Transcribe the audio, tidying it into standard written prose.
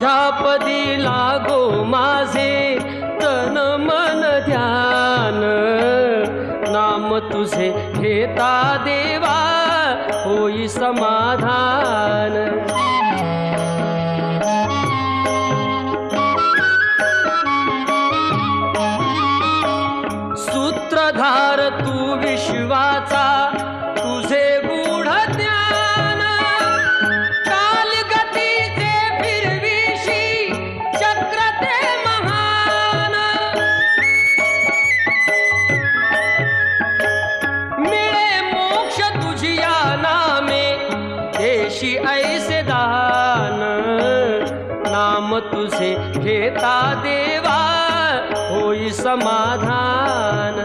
पदी लागो माझे तन मन ध्यान, नाम तुझे घेता देवा होई समाधान। सूत्रधार तू विश्वाचा तुझे गूढ ज्ञान, कालगतीचे फिरविशी चक्र ते महान। मिळे मोक्ष तुझिया नामे देशी ऐसे दान, नाम तुझे घेता देवा होई समाधान।